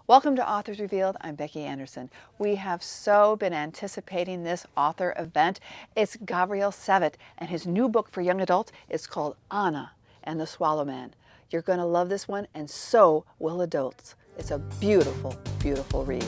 Welcome to Authors Revealed. I'm Becky Anderson. We have so been anticipating this author event. It's Gavriel Savit, and his new book for young adults is called Anna and the Swallow Man. You're going to love this one, and so will adults. It's a beautiful, beautiful read.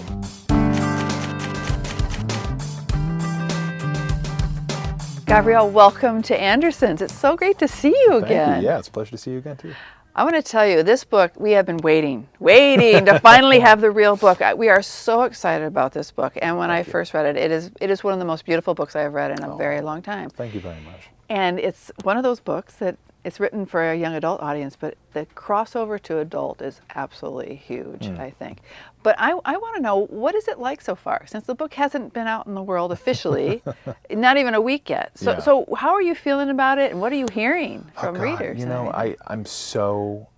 Gavriel, welcome to Anderson's. It's so great to see you again. Thank you. Yeah, it's a pleasure to see you again too. I want to tell you, this book, we have been waiting to finally have the real book. We are so excited about this book. And when I first read it, it is one of the most beautiful books I have read in a very long time. Thank you very much. And it's one of those books that it's written for a young adult audience, but the crossover to adult is absolutely huge, I think. But I want to know, what is it like so far? Since the book hasn't been out in the world officially, not even a week yet. So how are you feeling about it, and what are you hearing from readers? You know, I'm so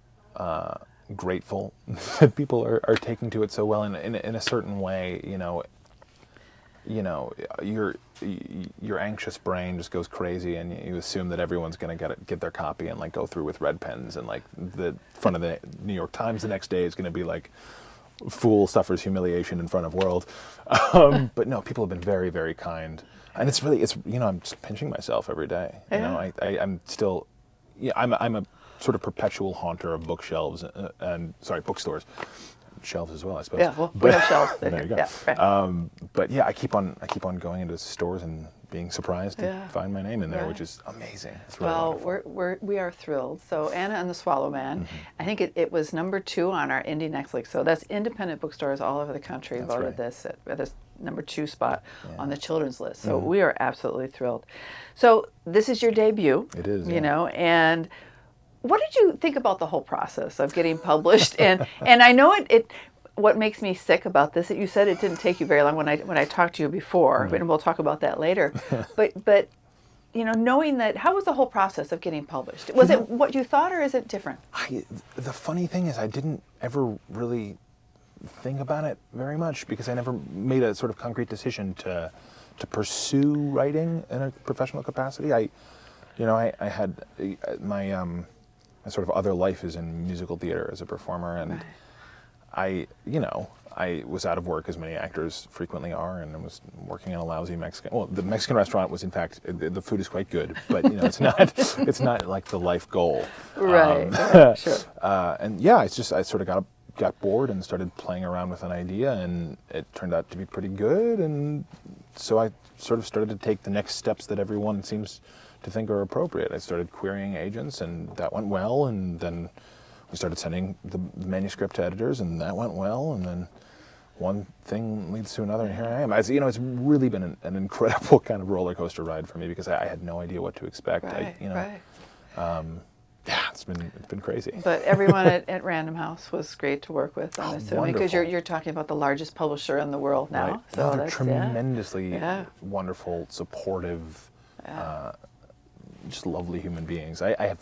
grateful that people are taking to it so well in a certain way. Your anxious brain just goes crazy, and you assume that everyone's going to get their copy and like go through with red pens, and like the front of the New York Times the next day is going to be like, "Fool suffers humiliation in front of world." But no, people have been very, very kind, and it's I'm just pinching myself every day. Yeah. I'm still, I'm a sort of perpetual haunter of bookshelves bookstores. Shelves as well, I suppose. Yeah, well, we have shelves. There you go. Yeah, right. But yeah, I keep on going into stores and being surprised to find my name in there, which is amazing. It's really wonderful. We are thrilled. So Anna and the Swallow Man, I think it was #2 on our indie Netflix. So that's independent bookstores all over the country voted this at this #2 spot on the children's list. So we are absolutely thrilled. So this is your debut. It is. And what did you think about the whole process of getting published? And I know it. What makes me sick about this, that you said it didn't take you very long when I talked to you before, and we'll talk about that later. But knowing that, how was the whole process of getting published? Was it what you thought, or is it different? The funny thing is, I didn't ever really think about it very much because I never made a sort of concrete decision to pursue writing in a professional capacity. I had my sort of other life is in musical theater as a performer, and I was out of work, as many actors frequently are, and I was working in a lousy Mexican. Well, the Mexican restaurant was, in fact, the food is quite good, but it's not like the life goal. Right. Sure. And yeah, I sort of got bored and started playing around with an idea, and it turned out to be pretty good, and so I sort of started to take the next steps that everyone seems to think are appropriate. I started querying agents, and that went well, and then we started sending the manuscript to editors, and that went well, and then one thing leads to another, and here I am. It's really been an incredible kind of roller coaster ride for me because I had no idea what to expect. Right. Yeah, it's been crazy. But everyone at Random House was great to work with, I'm assuming, because wonderful. you're talking about the largest publisher in the world now. Right. So they're that's tremendously wonderful, supportive, just lovely human beings. I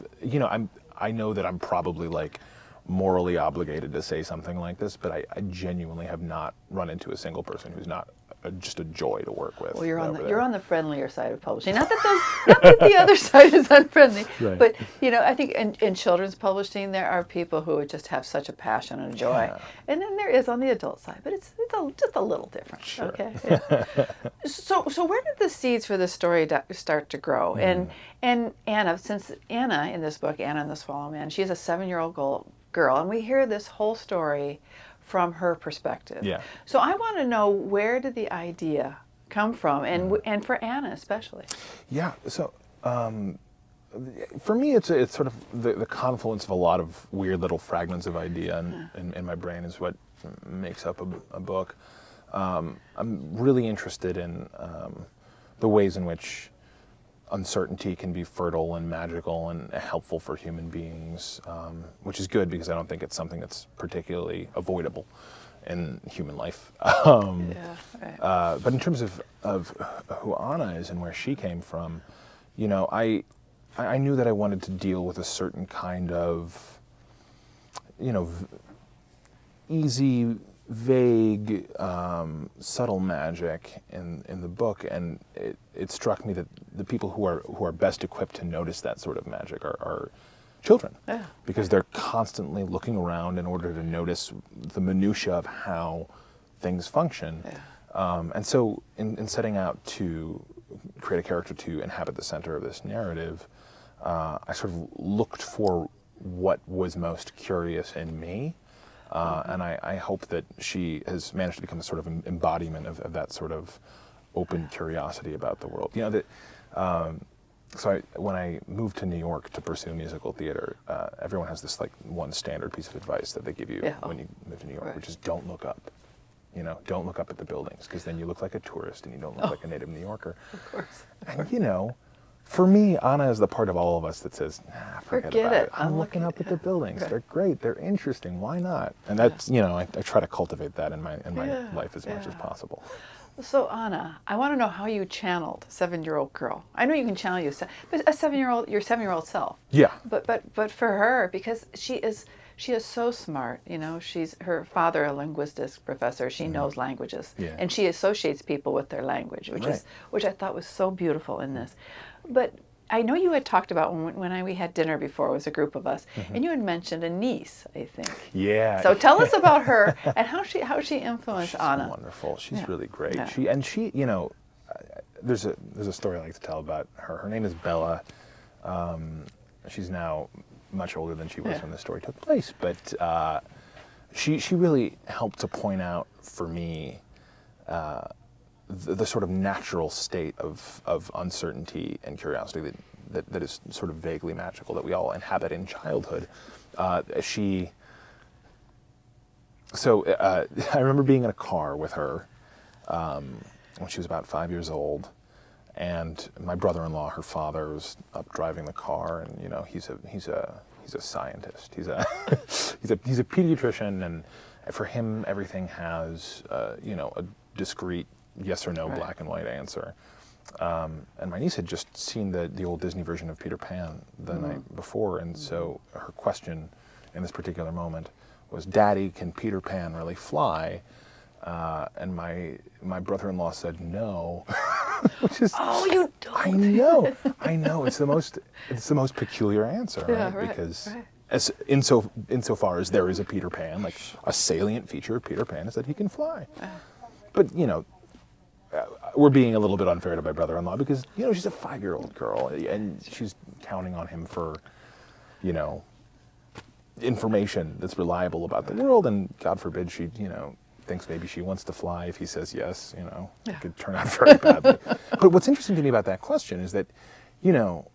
know that I'm probably like morally obligated to say something like this, but I genuinely have not run into a single person who's not just a joy to work with. Well, you're on the friendlier side of publishing. Not that the other side is unfriendly, right. But I think in children's publishing there are people who just have such a passion and joy, and then there is on the adult side, but it's just a little different. Sure. Okay. Yeah. So where did the seeds for this story start to grow? And Anna, since Anna in this book, Anna and the Swallow Man, she's a 7-year-old girl, and we hear this whole story from her perspective. Yeah. So I want to know, where did the idea come from, and for Anna especially? Yeah. So for me, it's sort of the confluence of a lot of weird little fragments of idea in my brain is what makes up a book. I'm really interested in the ways in which uncertainty can be fertile and magical and helpful for human beings, which is good because I don't think it's something that's particularly avoidable in human life. But in terms of who Anna is and where she came from, I knew that I wanted to deal with a certain kind of, easy, vague, subtle magic in the book, and it struck me that the people who are best equipped to notice that sort of magic are children, Yeah. because they're constantly looking around in order to notice the minutia of how things function. Yeah. And so in setting out to create a character to inhabit the center of this narrative, I sort of looked for what was most curious in me. And I hope that she has managed to become a sort of embodiment of that sort of open curiosity about the world. You know, that, when I moved to New York to pursue musical theater, everyone has this like one standard piece of advice that they give you when you move to New York, Right. which is don't look up. You know, don't look up at the buildings, because then you look like a tourist and you don't look like a native New Yorker. Of course. And you know, for me, Anna is the part of all of us that says, nah, forget about it. I'm looking up at the buildings. Right. They're great. They're interesting. Why not? And that's, you know, I try to cultivate that in my life as much as possible. So Anna, I want to know how you channeled a 7-year-old girl. I know you can channel your 7-year-old self. Yeah. But for her, because she is so smart, you know, her father a linguistics professor, she knows languages. Yeah. And she associates people with their language, which I thought was so beautiful in this. But I know you had talked about when we had dinner before, it was a group of us, and you had mentioned a niece, I think. Yeah. So tell us about her and how she influenced She's Anna. wonderful. She's really great. Yeah. She, you know, there's a story I like to tell about her. Her name is Bella. She's now much older than she was when the story took place, but she really helped to point out for me the sort of natural state of uncertainty and curiosity that is sort of vaguely magical that we all inhabit in childhood. I remember being in a car with her when she was about 5 years old, and my brother-in-law, her father, was up driving the car, and you know, he's a scientist. He's a he's a pediatrician, and for him everything has you know, a discrete yes or no, black and white answer. And my niece had just seen the old Disney version of Peter Pan the night before, and so her question in this particular moment was, "Daddy, can Peter Pan really fly?" And my brother-in-law said no, which is you don't. I know. It's the most peculiar answer, right? Because as insofar as there is a Peter Pan, like a salient feature of Peter Pan is that he can fly. But you know, we're being a little bit unfair to my brother-in-law because, you know, she's a 5-year-old girl and she's counting on him for, you know, information that's reliable about the world, and God forbid she, you know, thinks maybe she wants to fly. If he says yes, you know, it could turn out very badly. But what's interesting to me about that question is that, you know,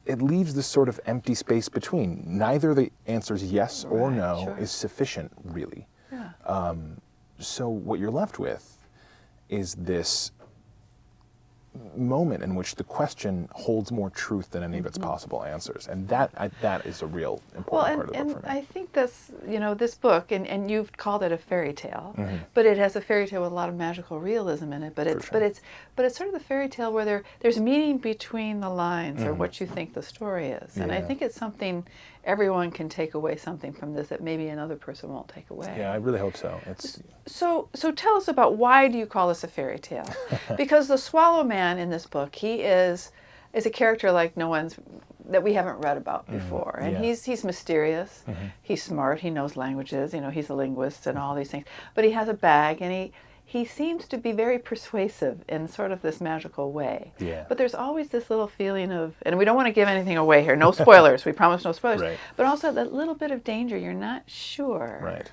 it leaves this sort of empty space between. Neither the answers yes or no is sufficient, really. Yeah. So what you're left with is this moment in which the question holds more truth than any of its possible answers, and that is a real important part of the book for me. I think that's, you know, this book, and you've called it a fairy tale, but it has a fairy tale with a lot of magical realism in it. But it's sort of the fairy tale where there's meaning between the lines, or what you think the story is, and I think it's something everyone can take away something from this that maybe another person won't take away. Yeah, I really hope so. So tell us about, why do you call this a fairy tale? Because the Swallow Man in this book, he is a character like that we haven't read about before, and he's mysterious, he's smart, he knows languages, you know, he's a linguist and all these things, but he has a bag, and he seems to be very persuasive in sort of this magical way. Yeah. But there's always this little feeling of, and we don't want to give anything away here, no spoilers, we promise no spoilers, but also that little bit of danger, you're not sure. Right.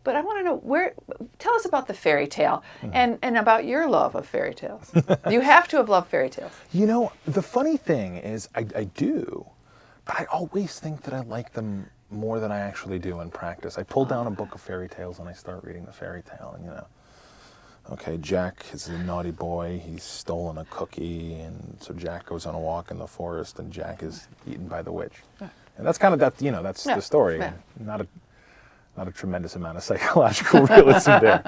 But I want to know, tell us about the fairy tale and about your love of fairy tales. You have to have loved fairy tales. You know, the funny thing is I do, but I always think that I like them more than I actually do in practice. I pull down a book of fairy tales and I start reading the fairy tale, and you know, okay, Jack is a naughty boy, he's stolen a cookie, and so Jack goes on a walk in the forest and Jack is eaten by the witch. And that's kind of that, you know, that's the story. Yeah. Not a tremendous amount of psychological realism there.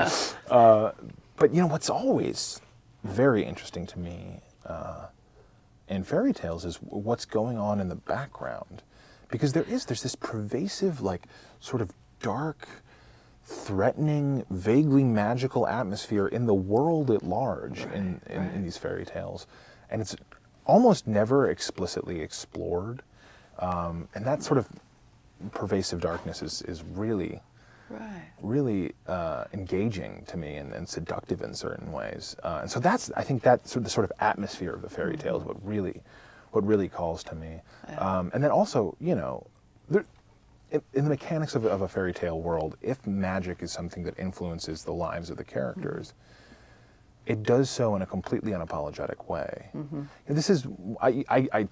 But you know, what's always very interesting to me in fairy tales is what's going on in the background. Because there's this pervasive, like, sort of dark, threatening, vaguely magical atmosphere in the world at large in these fairy tales. And it's almost never explicitly explored. And that sort of pervasive darkness is really, really engaging to me and seductive in certain ways. And so I think that's the sort of atmosphere of the fairy tale is what really calls to me. And then also, in the mechanics of a fairy tale world, if magic is something that influences the lives of the characters, it does so in a completely unapologetic way. And this is, I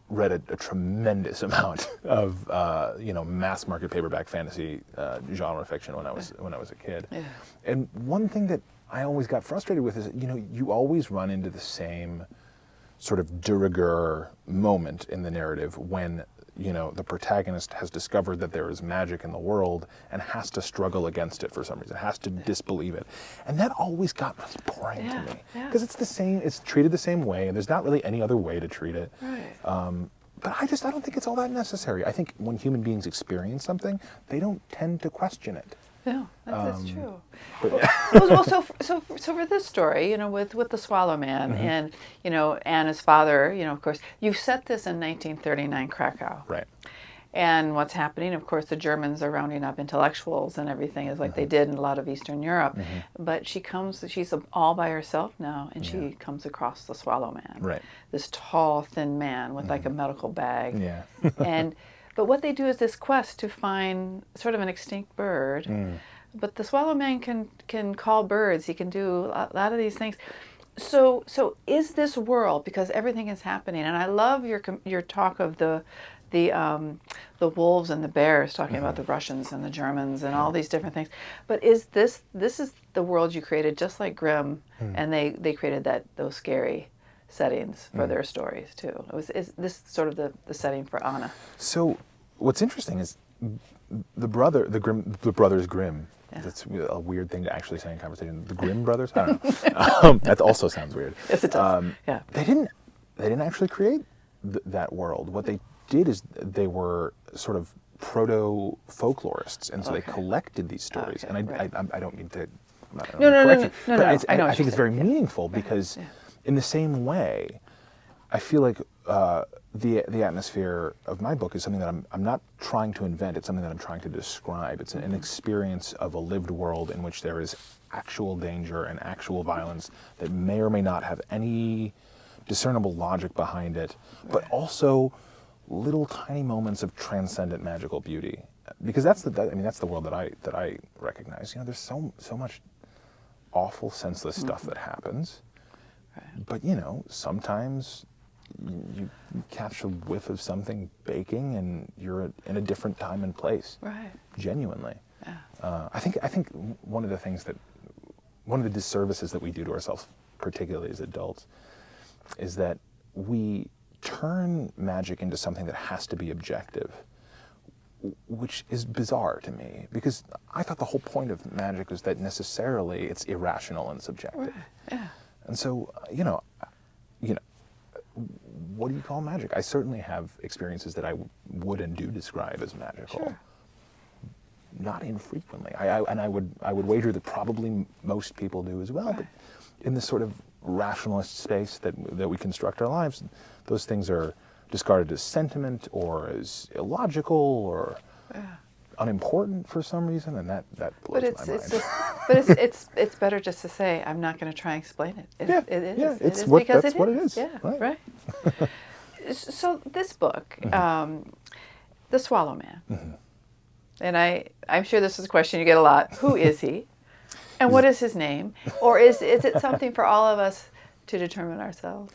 read a tremendous amount of mass market paperback fantasy genre fiction when I was a kid. And one thing that I always got frustrated with is you always run into the same sort of de rigueur moment in the narrative when the protagonist has discovered that there is magic in the world and has to struggle against it for some reason, has to disbelieve it. And that always got really boring to me. Because it's treated the same way, and there's not really any other way to treat it. But I don't think it's all that necessary. I think when human beings experience something, they don't tend to question it. No, that's true. But, so for this story, with the Swallow Man and Anna's father, of course, you've set this in 1939 Krakow. Right. And what's happening, of course, the Germans are rounding up intellectuals and everything is like they did in a lot of Eastern Europe. But she's all by herself now, and she comes across the Swallow Man. Right. This tall, thin man with like a medical bag. Yeah. But what they do is this quest to find sort of an extinct bird. But the Swallow Man can call birds. He can do a lot of these things. So is this world, because everything is happening, and I love your talk of the wolves and the bears, talking about the Russians and the Germans and all these different things. But is this is the world you created, just like Grimm, and they created those scary settings for their stories too. Is this sort of the setting for Anna? So what's interesting is the brothers Grimm. That's a weird thing to actually say in conversation. The Grimm brothers? I don't know. That also sounds weird. Yes, it does. They didn't actually create that world. What they did is they were sort of proto-folklorists, and so they collected these stories. And I don't mean to No. I think it's very meaningful because in the same way, I feel like the atmosphere of my book is something that I'm not trying to invent. It's something that I'm trying to describe. It's an experience of a lived world in which there is actual danger and actual violence that may or may not have any discernible logic behind it, but also little tiny moments of transcendent magical beauty. Because that's the world that I recognize. There's so much awful, senseless stuff that happens. But sometimes you catch a whiff of something baking, and you're in a different time and place. Genuinely. I think one of the disservices that we do to ourselves, particularly as adults, is that we turn magic into something that has to be objective, which is bizarre to me, because I thought the whole point of magic was that necessarily it's irrational and subjective. And so, what do you call magic? I certainly have experiences that I would and do describe as magical. Not infrequently. I would wager that probably most people do as well. But in this sort of rationalist space that we construct our lives, those things are discarded as sentiment or as illogical or unimportant for some reason, and that blows my mind. But it's better just to say, I'm not going to try and explain it. It is. That's what it is. Yeah, right. So this book, The Swallow Man, and I'm sure this is a question you get a lot. Who is he? And what is his name? Or is it something for all of us to determine ourselves?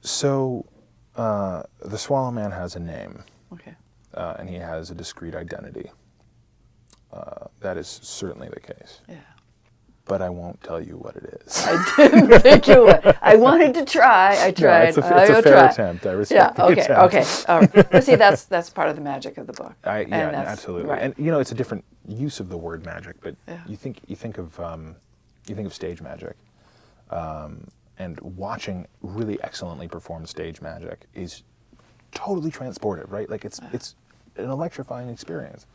So, the Swallow Man has a name. Okay. And he has a discrete identity. That is certainly the case. Yeah. But I won't tell you what it is. I didn't think you would. I wanted to try. I tried. No, it's a fair attempt. I respect the attempt. Okay. All right. But see, that's part of the magic of the book. Absolutely. Right. And it's a different use of the word magic, but you think of stage magic, and watching really excellently performed stage magic is totally transportive, right? Like it's an electrifying experience.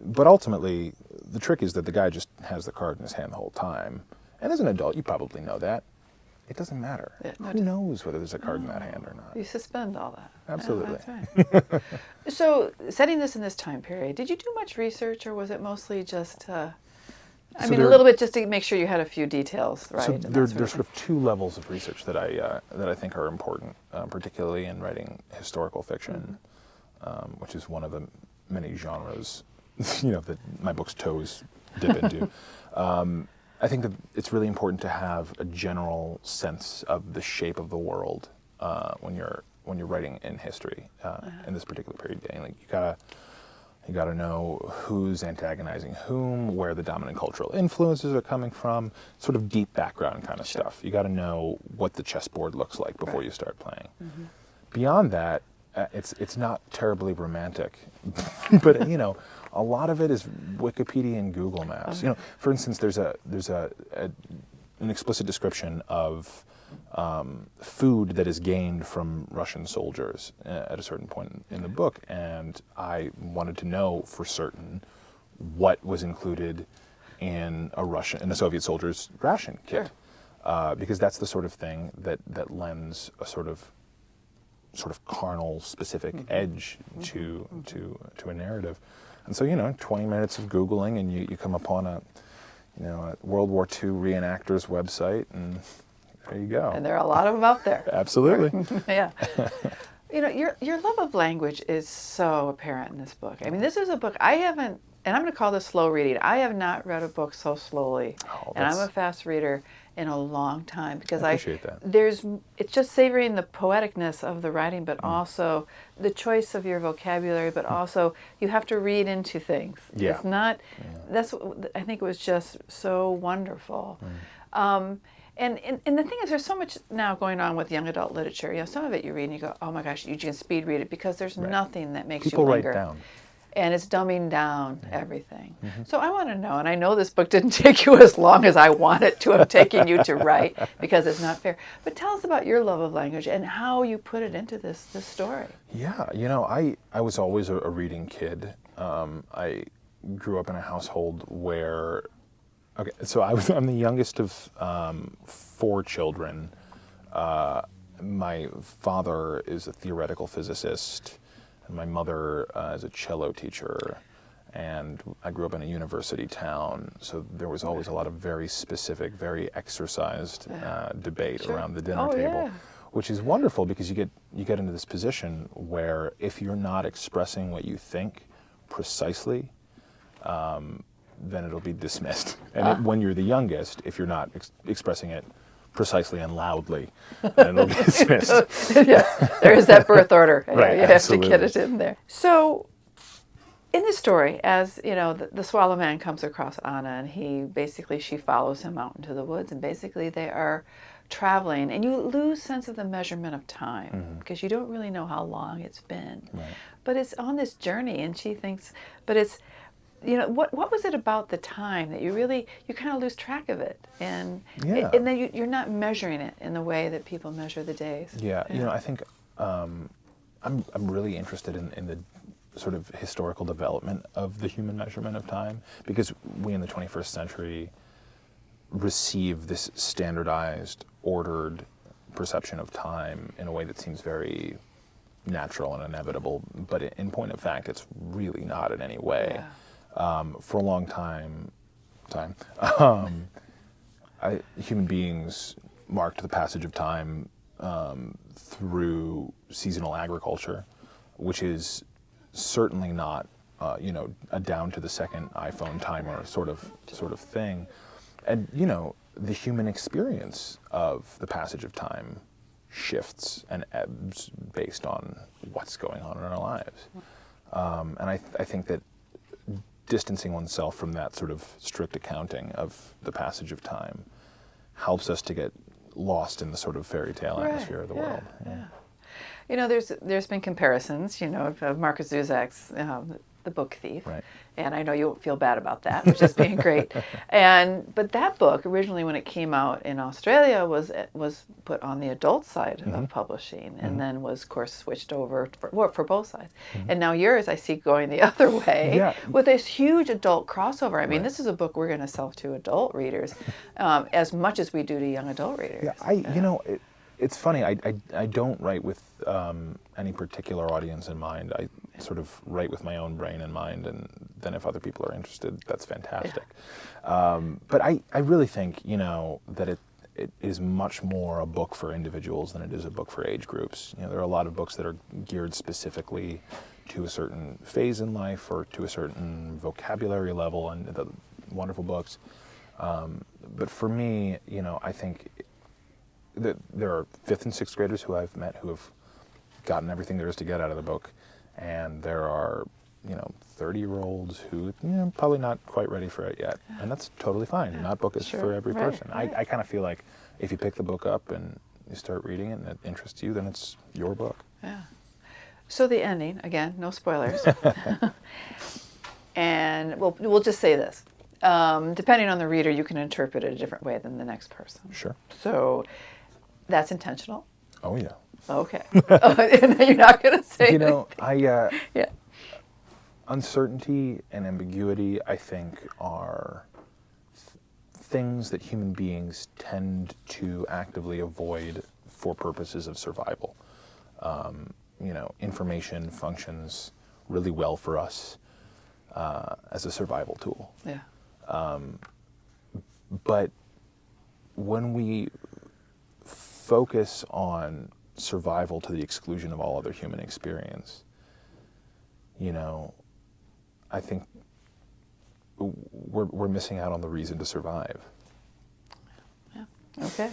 But ultimately, the trick is that the guy just has the card in his hand the whole time. And as an adult, you probably know that. it doesn't matter. Yeah, no, Who knows whether there's a card in that hand or not? You suspend all that. Absolutely. Yeah, that's right. So, setting this in this time period, did you do much research, or was it mostly just, a little bit just to make sure you had a few details right? So and there's that sort of two levels of research that I think are important, particularly in writing historical fiction, which is one of the many genres, that my book's toes dip into. I think that it's really important to have a general sense of the shape of the world when you're writing in history in this particular period. Like you gotta know who's antagonizing whom, where the dominant cultural influences are coming from, sort of deep background kind of stuff. You gotta know what the chessboard looks like before you start playing. Beyond that, it's not terribly romantic, but a lot of it is Wikipedia and Google Maps. For instance, there's an explicit description of food that is gained from Russian soldiers at a certain point in the book, and I wanted to know for certain what was included in a Soviet soldier's ration kit, because that's the sort of thing that lends a sort of carnal specific edge to a narrative. And so 20 minutes of Googling and you come upon a World War II reenactors website, and there you go. And there are a lot of them out there. Absolutely. Yeah. Your love of language is so apparent in this book. I mean, this is a book I haven't, and I'm going to call this slow reading. I have not read a book so slowly, and I'm a fast reader, in a long time, because I appreciate that. It's just savoring the poeticness of the writing, but also the choice of your vocabulary, but also you have to read into things. Yeah. It's not, that's what I think it was just so wonderful. And the thing is, there's so much now going on with young adult literature. Some of it you read and you go, oh my gosh, you can speed read it, because there's nothing that makes People you linger. write down. And it's dumbing down everything. So I want to know, and I know this book didn't take you as long as I want it to have taken you to write, because it's not fair. But tell us about your love of language and how you put it into this story. Yeah, I was always a reading kid. I grew up in a household where, so I'm the youngest of 4 children. My father is a theoretical physicist. My mother is a cello teacher, and I grew up in a university town, so there was always a lot of very specific, very exercised debate around the dinner table, which is wonderful, because you get into this position where if you're not expressing what you think precisely, then it'll be dismissed. And when you're the youngest, if you're not expressing it precisely and loudly, and it'll be dismissed. Yes, there is that birth order. Right, you have to get it in there. So, in the story, as the Swallow Man comes across Anna, and she follows him out into the woods, and basically they are traveling, and you lose sense of the measurement of time, because you don't really know how long it's been. Right. But it's on this journey, and she thinks, but it's, what was it about the time that you kind of lose track of it, and then you're not measuring it in the way that people measure the days. Yeah. I think I'm really interested in the sort of historical development of the human measurement of time, because we in the 21st century receive this standardized, ordered perception of time in a way that seems very natural and inevitable, but in point of fact, it's really not in any way. Yeah. For a long time, human beings marked the passage of time through seasonal agriculture, which is certainly not, a down to the second iPhone timer sort of thing. And the human experience of the passage of time shifts and ebbs based on what's going on in our lives. And I think that distancing oneself from that sort of strict accounting of the passage of time helps us to get lost in the sort of fairy tale atmosphere of the world. Yeah. There's been comparisons, of Marcus Zuzak's The Book Thief. Right. And I know you won't feel bad about that, which is being great. But that book, originally when it came out in Australia, was put on the adult side of publishing, and then was, of course, switched over for both sides. And now yours, I see going the other way with this huge adult crossover. I mean, this is a book we're going to sell to adult readers as much as we do to young adult readers. Yeah, it's funny. I don't write with any particular audience in mind. I sort of write with my own brain in mind, and then if other people are interested, that's fantastic. But I really think, that it is much more a book for individuals than it is a book for age groups. There are a lot of books that are geared specifically to a certain phase in life or to a certain vocabulary level, and the wonderful books. But for me, I think that there are 5th and 6th graders who I've met who have gotten everything there is to get out of the book, and there are 30-year-olds who probably not quite ready for it yet, and that's totally fine. Not book is for every person. I kind of feel like if you pick the book up and you start reading it and it interests you, then it's your book. Yeah. So the ending, again, no spoilers. And we'll just say this. Depending on the reader, you can interpret it a different way than the next person. Sure. So that's intentional. Oh, yeah. Okay. And you're not going to say yeah. Uncertainty and ambiguity, I think, are things that human beings tend to actively avoid for purposes of survival. Information functions really well for us as a survival tool. Yeah. But when we focus on survival to the exclusion of all other human experience, I think we're missing out on the reason to survive. Yeah. Okay.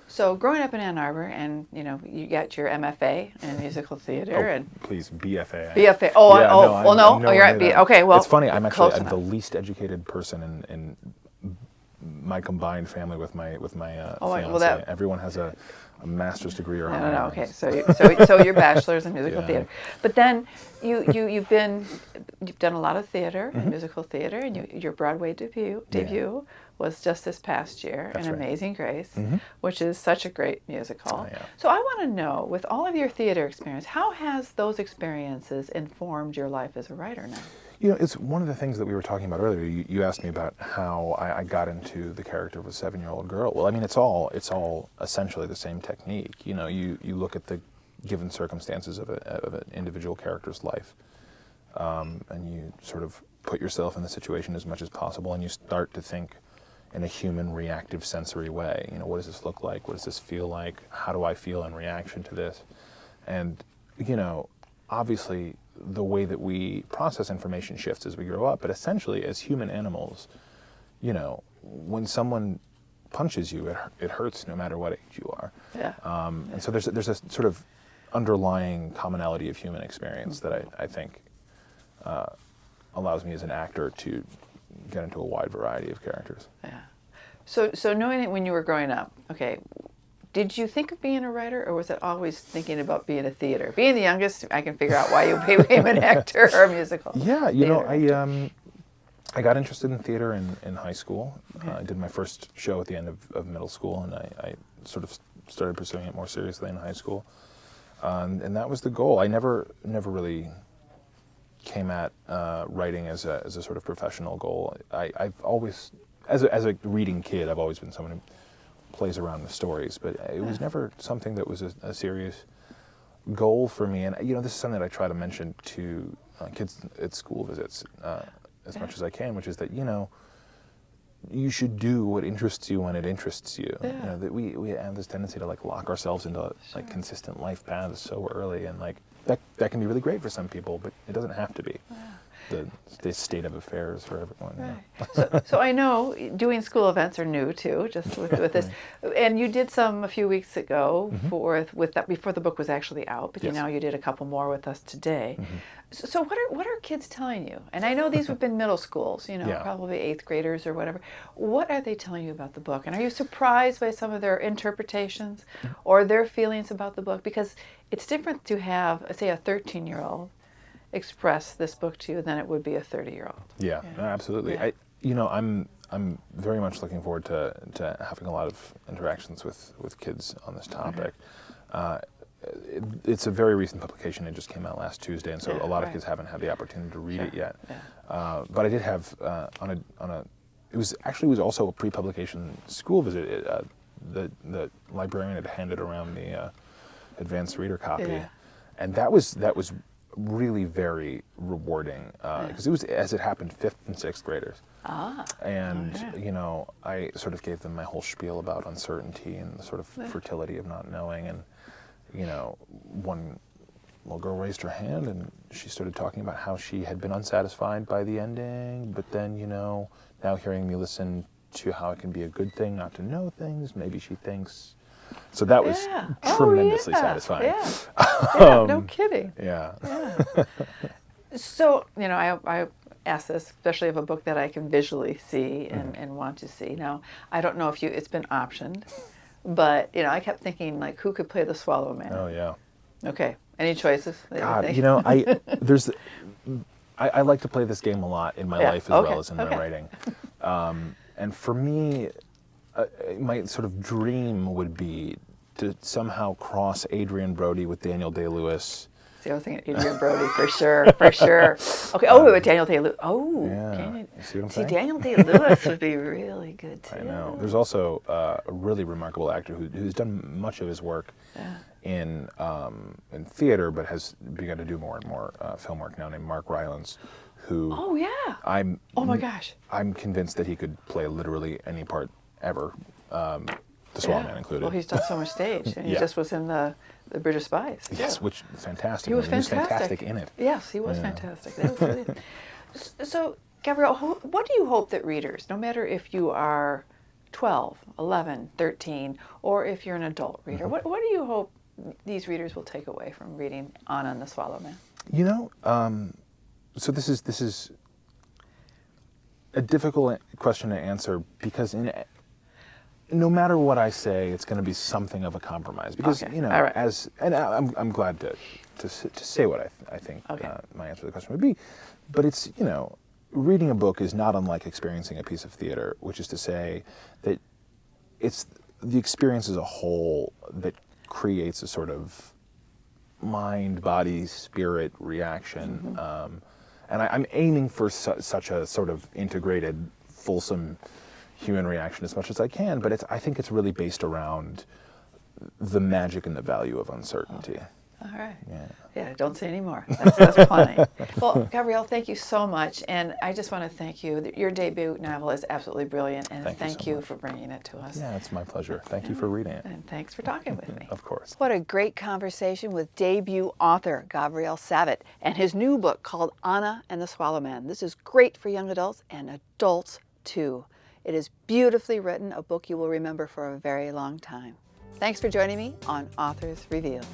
So growing up in Ann Arbor, and you got your MFA in musical theater, and please BFA. BFA. You're at B. Okay, well, it's funny. I'm the least educated person in my combined family with my fiance. Everyone has a master's degree or higher. No. Okay, so your bachelor's in musical theater, but then you've done a lot of theater, and musical theater, and your Broadway debut was just this past year, That's in right. Amazing Grace, which is such a great musical. Oh, yeah. So I want to know, with all of your theater experience, how has those experiences informed your life as a writer now? It's one of the things that we were talking about earlier. You asked me about how I got into the character of a 7-year-old girl. Well, I mean, it's all essentially the same technique. You look at the given circumstances of an individual character's life, and you sort of put yourself in the situation as much as possible, and you start to think in a human, reactive, sensory way. What does this look like? What does this feel like? How do I feel in reaction to this? And, obviously, the way that we process information shifts as we grow up, but essentially, as human animals, when someone punches you, it hurts no matter what age you are. Yeah. And so there's a sort of underlying commonality of human experience that I think allows me as an actor to get into a wide variety of characters. Yeah. So knowing it when you were growing up, okay, did you think of being a writer, or was it always thinking about being a theater? Being the youngest, I can figure out why you became an actor or a musical. Yeah, I got interested in theater in high school. Okay. I did my first show at the end of middle school, and I sort of started pursuing it more seriously in high school. And that was the goal. I never really came at writing as a sort of professional goal. I've always, as a reading kid, I've always been someone who plays around with stories, but it was never something that was a serious goal for me. And this is something that I try to mention to kids at school visits as much as I can, which is that you should do what interests you when it interests you. Yeah. That we have this tendency to lock ourselves into consistent life paths so early, and that can be really great for some people, but it doesn't have to be. Yeah. The state of affairs for everyone. Right. So I know doing school events are new too, just with this, and you did some a few weeks ago with that before the book was actually out. But yes. now you did a couple more with us today. So what are kids telling you? And I know these have been middle schools, probably 8th graders or whatever. What are they telling you about the book? And are you surprised by some of their interpretations or their feelings about the book? Because it's different to have, say, a 13-year-old express this book to you than it would be a 30-year-old. Yeah, no, absolutely. Yeah. I'm very much looking forward to having a lot of interactions with kids on this topic. It's a very recent publication. It just came out last Tuesday, and so a lot of kids haven't had the opportunity to read it yet. Yeah. But I did have it was also a pre-publication school visit. The librarian had handed around the advanced reader copy, and that was really very rewarding because it was, as it happened, 5th and 6th graders. And I sort of gave them my whole spiel about uncertainty and the sort of fertility of not knowing. And one little girl raised her hand and she started talking about how she had been unsatisfied by the ending, but then now hearing me listen to how it can be a good thing not to know things, maybe she thinks. So that was tremendously satisfying. Yeah, no kidding. Yeah. So, I ask this, especially of a book that I can visually see and want to see. Now, I don't know if it's been optioned, but, I kept thinking, like, who could play the Swallow Man? Oh, yeah. Okay. Any choices? God, I like to play this game a lot in my life as well as in my writing. And for me, my sort of dream would be to somehow cross Adrian Brody with Daniel Day-Lewis. See, I was thinking Adrian Brody for sure. Okay. Oh, Daniel Day-Lewis. Oh, yeah. You see what I'm saying? Daniel Day-Lewis would be really good too. I know. There's also a really remarkable actor who's done much of his work in theater, but has begun to do more and more film work now, named Mark Rylance, who. Oh yeah. Oh my gosh. I'm convinced that he could play literally any part ever, the Swallow Man included. Well, he's done so much stage, and he just was in the British Spies. Yes, which fantastic. He was fantastic. He was fantastic in it. Yes, he was fantastic. That was really. So, Gavriel, what do you hope that readers, no matter if you are 12, 11, 13, or if you're an adult reader, what do you hope these readers will take away from reading Anna and the Swallow Man? So this is a difficult question to answer because no matter what I say, it's going to be something of a compromise. Because I'm glad to say what I think my answer to the question would be, but it's reading a book is not unlike experiencing a piece of theater, which is to say that it's the experience as a whole that creates a sort of mind, body, spirit reaction. And I'm aiming for such a sort of integrated, fulsome human reaction as much as I can, but I think it's really based around the magic and the value of uncertainty. All right. Yeah, don't say any more. That's plenty. Well, Gavriel, thank you so much, and I just want to thank you. Your debut novel is absolutely brilliant, and thank you for bringing it to us. Yeah, it's my pleasure. Thank you for reading it. And thanks for talking with me. Of course. What a great conversation with debut author Gavriel Savit and his new book called Anna and the Swallow Man. This is great for young adults and adults too. It is beautifully written, a book you will remember for a very long time. Thanks for joining me on Authors Revealed.